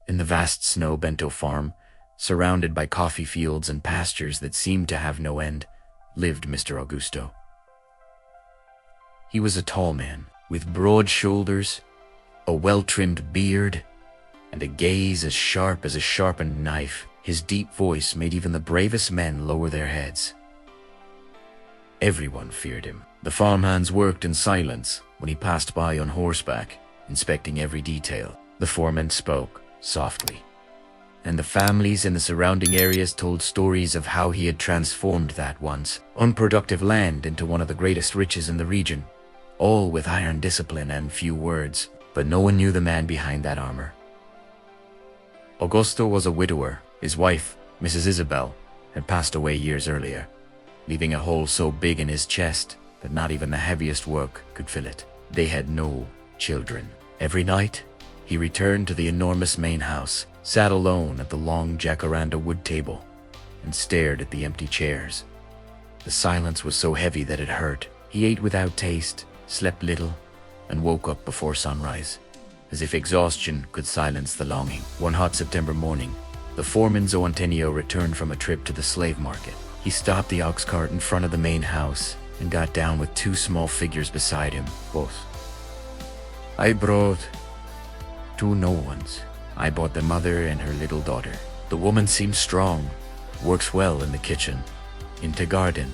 In the vast São Bento farm, surrounded by coffee fields and pastures that seemed to have no end, lived Mr. Augusto. He was a tall man, with broad shoulders, a well-trimmed beard, and a gaze as sharp as a sharpened knife. His deep voice made even the bravest men lower their heads. Everyone feared him. The farmhands worked in silence when he passed by on horseback, inspecting every detail. The foreman spoke softly, and the families in the surrounding areas told stories of how he had transformed that once unproductive land into one of the greatest riches in the region, all with iron discipline and few words. But no one knew the man behind that armor. Augusto was a widower. His wife, Mrs. Isabel, had passed away years earlier, leaving a hole so big in his chest that not even the heaviest work could fill it. They had no children. Every night, he returned to the enormous main house, sat alone at the long jacaranda wood table, and stared at the empty chairs. The silence was so heavy that it hurt. He ate without taste, slept little, and woke up before sunrise, as if exhaustion could silence the longing. One hot September morning, the foreman Antonio returned from a trip to the slave market. He stopped the ox cart in front of the main house and got down with two small figures beside him. Boss, I brought two no ones. I bought the mother and her little daughter. The woman seems strong, works well in the kitchen, into garden,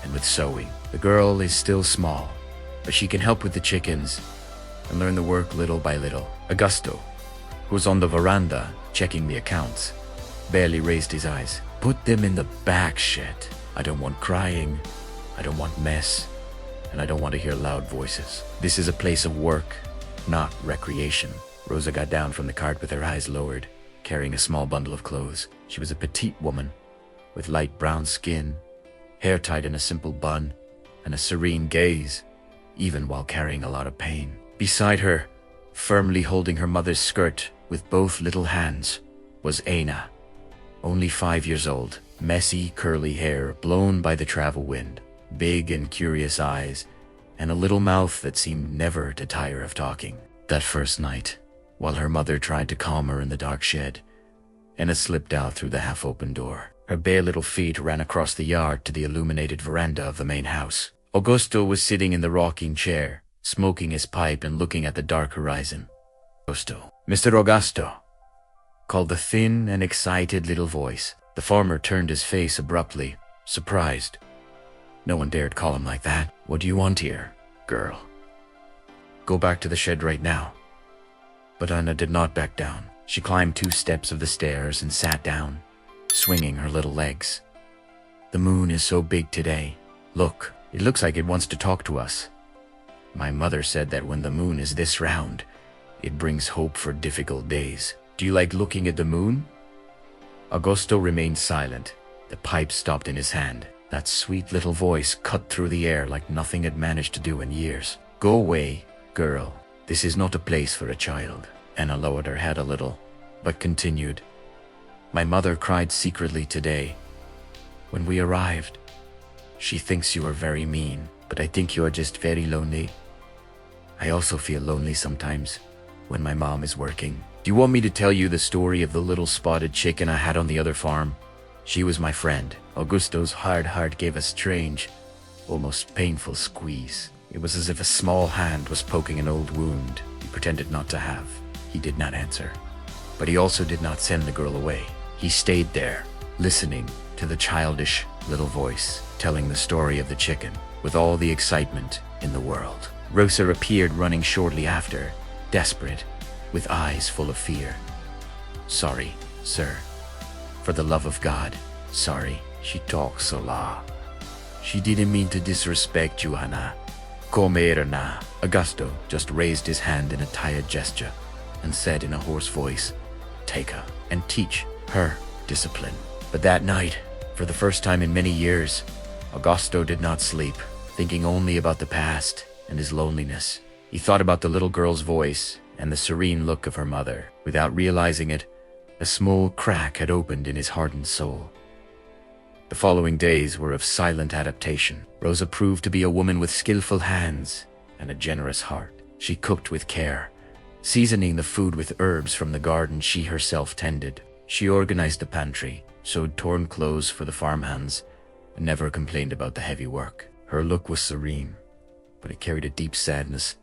and with sewing. The girl is still small, but she can help with the chickens and learn the work little by little. Augusto, who was on the veranda checking the accounts, barely raised his eyes. Put them in the back shed. I don't want crying, I don't want mess, and I don't want to hear loud voices. This is a place of work, not recreation. Rosa got down from the cart with her eyes lowered, carrying a small bundle of clothes. She was a petite woman, with light brown skin, hair tied in a simple bun, and a serene gaze, even while carrying a lot of pain. Beside her, firmly holding her mother's skirt with both little hands, was Aina, only 5 years old. Messy, curly hair blown by the travel wind, big and curious eyes, and a little mouth that seemed never to tire of talking. That first night, while her mother tried to calm her in the dark shed, Aina slipped out through the half-open door. Her bare little feet ran across the yard to the illuminated veranda of the main house. Augusto was sitting in the rocking chair, smoking his pipe and looking at the dark horizon. Augusto, Mr. Augusto, called the thin and excited little voice. The farmer turned his face abruptly, surprised. No one dared call him like that. What do you want here, girl? Go back to the shed right now. But Anna did not back down. She climbed 2 steps of the stairs and sat down, swinging her little legs. The moon is so big today. Look, it looks like it wants to talk to us. My mother said that when the moon is this round, it brings hope for difficult days. Do you like looking at the moon? Augusto remained silent. The pipe stopped in his hand. That sweet little voice cut through the air like nothing had managed to do in years. Go away, girl. This is not a place for a child. Anna lowered her head a little, but continued. My mother cried secretly today. When we arrived, she thinks you are very mean, but I think you are just very lonely. I also feel lonely sometimes when my mom is working. Do you want me to tell you the story of the little spotted chicken I had on the other farm? She was my friend. Augusto's hard heart gave a strange, almost painful squeeze. It was as if a small hand was poking an old wound he pretended not to have. He did not answer, but he also did not send the girl away. He stayed there, listening to the childish little voice, telling the story of the chicken with all the excitement in the world. Rosa appeared running shortly after, desperate, with eyes full of fear. Sorry, sir. For the love of God, sorry. She talks so loud. She didn't mean to disrespect you, Anna. Come here now. Augusto just raised his hand in a tired gesture and said in a hoarse voice, take her and teach her discipline. But that night, for the first time in many years, Augusto did not sleep, thinking only about the past and his loneliness. He thought about the little girl's voice and the serene look of her mother. Without realizing it, a small crack had opened in his hardened soul. The following days were of silent adaptation. Rosa proved to be a woman with skillful hands and a generous heart. She cooked with care, seasoning the food with herbs from the garden she herself tended. She organized the pantry, sewed torn clothes for the farmhands, and never complained about the heavy work. Her look was serene, but it carried a deep sadness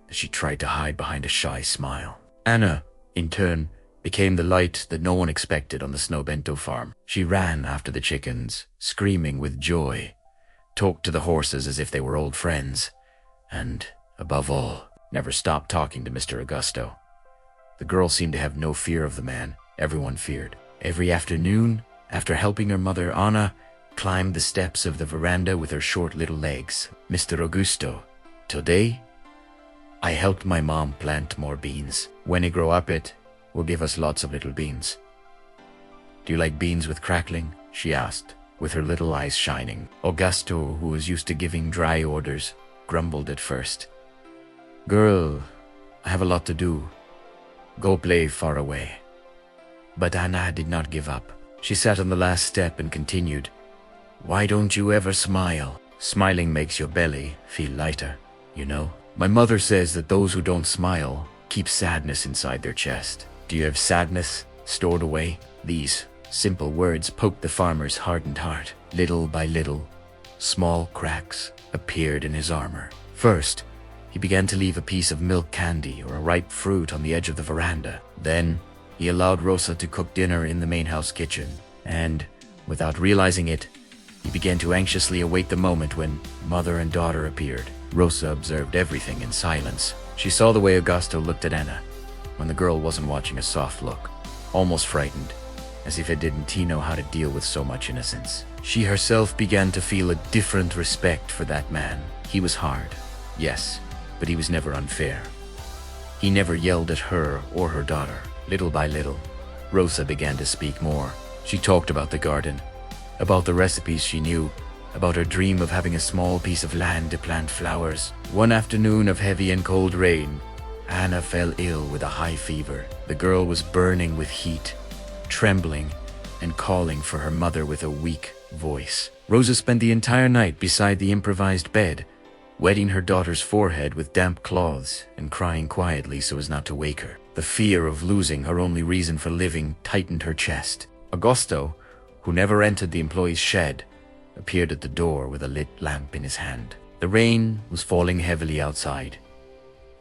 that she tried to hide behind a shy smile. Anna, in turn, became the light that no one expected on the São Bento farm. She ran after the chickens, screaming with joy, talked to the horses as if they were old friends, and, above all, never stopped talking to Mr. Augusto. The girl seemed to have no fear of the man everyone feared. Every afternoon, after helping her mother, Anna climbed the steps of the veranda with her short little legs. Mr. Augusto, today, I helped my mom plant more beans. When he grow up, it will give us lots of little beans. Do you like beans with crackling? She asked, with her little eyes shining. Augusto, who was used to giving dry orders, grumbled at first. Girl, I have a lot to do. Go play far away. But Anna did not give up. She sat on the last step and continued, Why don't you ever smile? Smiling makes your belly feel lighter, you know? My mother says that those who don't smile keep sadness inside their chest. Do you have sadness stored away? These simple words poked the farmer's hardened heart. Little by little, small cracks appeared in his armor. First, he began to leave a piece of milk candy or a ripe fruit on the edge of the veranda. Then, he allowed Rosa to cook dinner in the main house kitchen, and, without realizing it, he began to anxiously await the moment when mother and daughter appeared. Rosa observed everything in silence. She saw the way Augusto looked at Anna when the girl wasn't watching, a soft look, almost frightened, as if it didn't know how to deal with so much innocence. She herself began to feel a different respect for that man. He was hard, yes, but he was never unfair. He never yelled at her or her daughter. Little by little, Rosa began to speak more. She talked about the garden, about the recipes she knew, about her dream of having a small piece of land to plant flowers. One afternoon of heavy and cold rain, Anna fell ill with a high fever. The girl was burning with heat, trembling, and calling for her mother with a weak voice. Rosa spent the entire night beside the improvised bed, wetting her daughter's forehead with damp cloths and crying quietly so as not to wake her. The fear of losing her only reason for living tightened her chest. Augusto, who never entered the employee's shed, appeared at the door with a lit lamp in his hand. The rain was falling heavily outside.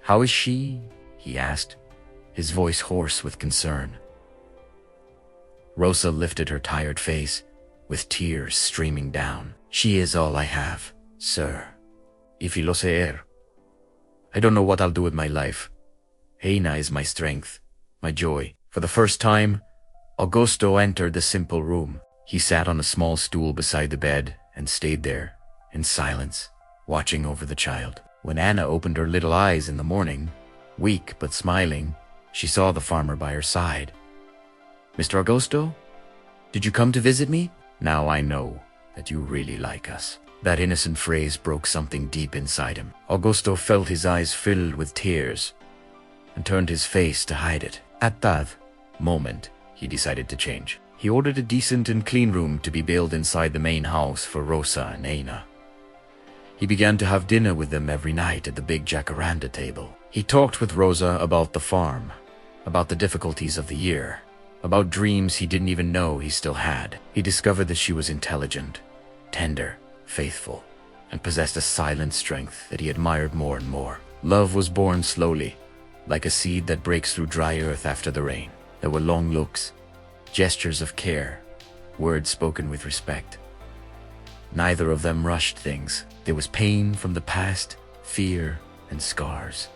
How is she? He asked, his voice hoarse with concern. Rosa lifted her tired face, with tears streaming down. She is all I have, sir. If you lo ser. I don't know what I'll do with my life. Heina is my strength, my joy. For the first time, Augusto entered the simple room. He sat on a small stool beside the bed and stayed there, in silence, watching over the child. When Anna opened her little eyes in the morning, weak but smiling, she saw the farmer by her side. Mr. Augusto, did you come to visit me? Now I know that you really like us. That innocent phrase broke something deep inside him. Augusto felt his eyes filled with tears and turned his face to hide it. At that moment, he decided to change. He ordered a decent and clean room to be built inside the main house for Rosa and Anna. He began to have dinner with them every night at the big jacaranda table. He talked with Rosa about the farm, about the difficulties of the year, about dreams he didn't even know he still had. He discovered that she was intelligent, tender, faithful, and possessed a silent strength that he admired more and more. Love was born slowly, like a seed that breaks through dry earth after the rain. There were long looks, gestures of care, words spoken with respect. Neither of them rushed things. There was pain from the past, fear, and scars,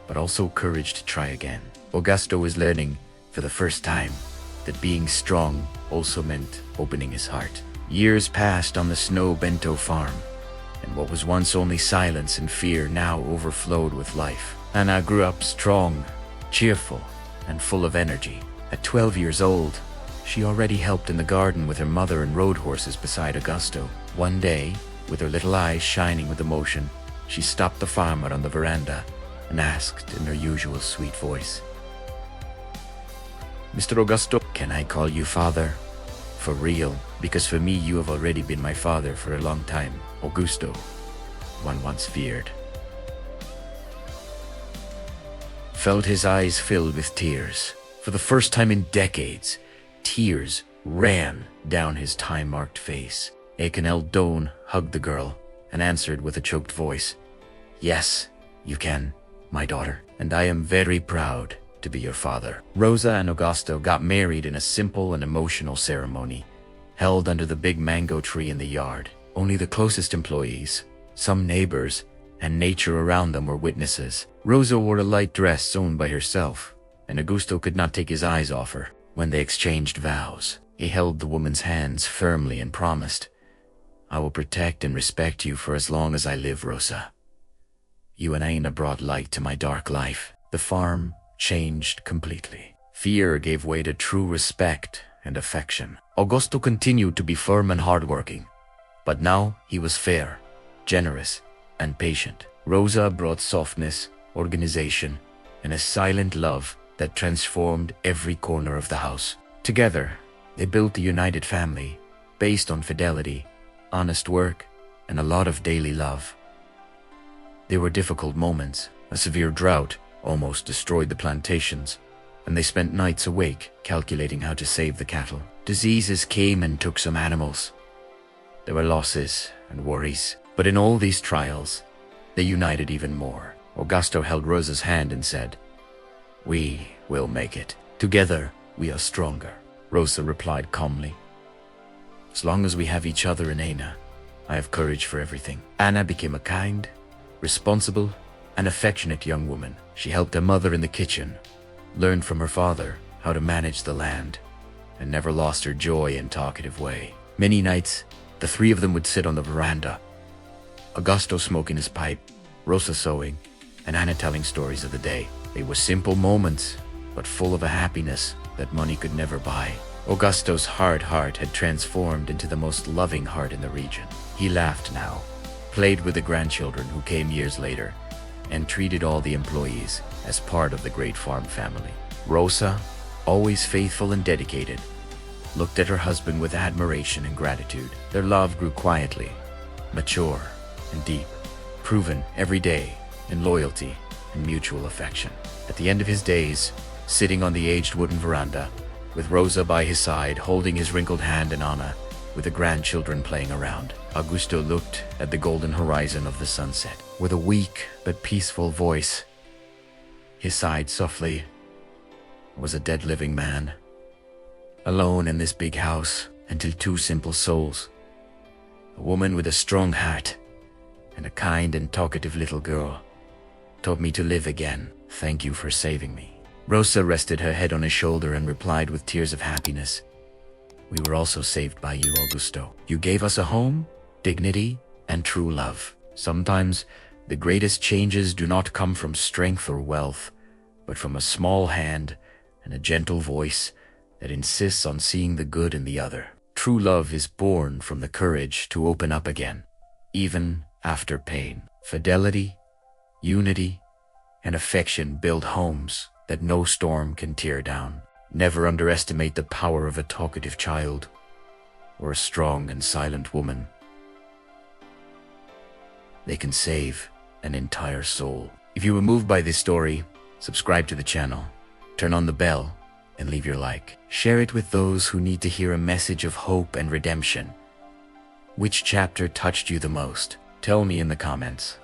but also courage to try again. Augusto was learning, for the first time, that being strong also meant opening his heart. Years passed on the São Bento farm, and what was once only silence and fear now overflowed with life. Anna grew up strong, cheerful, and full of energy. At 12 years old, she already helped in the garden with her mother and rode horses beside Augusto. One day, with her little eyes shining with emotion, she stopped the farmer on the veranda and asked in her usual sweet voice, Mr. Augusto, can I call you father? For real, because for me you have already been my father for a long time. Augusto, one once feared. felt his eyes filled with tears. For the first time in decades, tears ran down his time-marked face. Akenel Doan hugged the girl and answered with a choked voice, "Yes, you can, my daughter, and I am very proud to be your father." Rosa and Augusto got married in a simple and emotional ceremony, held under the big mango tree in the yard. Only the closest employees, some neighbors, and nature around them were witnesses. Rosa wore a light dress sewn by herself, and Augusto could not take his eyes off her. When they exchanged vows, he held the woman's hands firmly and promised, "I will protect and respect you for as long as I live, Rosa. You and Aina brought light to my dark life." The farm changed completely. Fear gave way to true respect and affection. Augusto continued to be firm and hardworking, but now he was fair, generous, and patient. Rosa brought softness, organization, and a silent love that transformed every corner of the house. Together, they built a united family based on fidelity, honest work, and a lot of daily love. There were difficult moments. A severe drought almost destroyed the plantations, and they spent nights awake calculating how to save the cattle. Diseases came and took some animals. There were losses and worries, but in all these trials, they united even more. Augusto held Rosa's hand and said, "We will make it. Together, we are stronger." Rosa replied calmly, "As long as we have each other and Aina, I have courage for everything." Anna became a kind, responsible, and affectionate young woman. She helped her mother in the kitchen, learned from her father how to manage the land, and never lost her joy and talkative way. Many nights, the three of them would sit on the veranda, Augusto smoking his pipe, Rosa sewing, and Anna telling stories of the day. They were simple moments, but full of a happiness that money could never buy. Augusto's hard heart had transformed into the most loving heart in the region. He laughed now, played with the grandchildren who came years later, and treated all the employees as part of the great farm family. Rosa, always faithful and dedicated, looked at her husband with admiration and gratitude. Their love grew quietly, mature, and deep, proven every day in loyalty and mutual affection. At the end of his days, sitting on the aged wooden veranda, with Rosa by his side, holding his wrinkled hand and Anna, with the grandchildren playing around, Augusto looked at the golden horizon of the sunset. With a weak but peaceful voice, he sighed softly. I was a dead living man, alone in this big house, until two simple souls, a woman with a strong heart and a kind and talkative little girl, taught me to live again. Thank you for saving me. Rosa rested her head on his shoulder and replied with tears of happiness, We were also saved by you, Augusto. You gave us a home, dignity, and true love. Sometimes the greatest changes do not come from strength or wealth, but from a small hand and a gentle voice that insists on seeing the good in the other. True love is born from the courage to open up again, even after pain. Fidelity, unity, and affection build homes that no storm can tear down. Never underestimate the power of a talkative child or a strong and silent woman. They can save an entire soul. If you were moved by this story, subscribe to the channel, turn on the bell, and leave your like. Share it with those who need to hear a message of hope and redemption. Which chapter touched you the most? Tell me in the comments.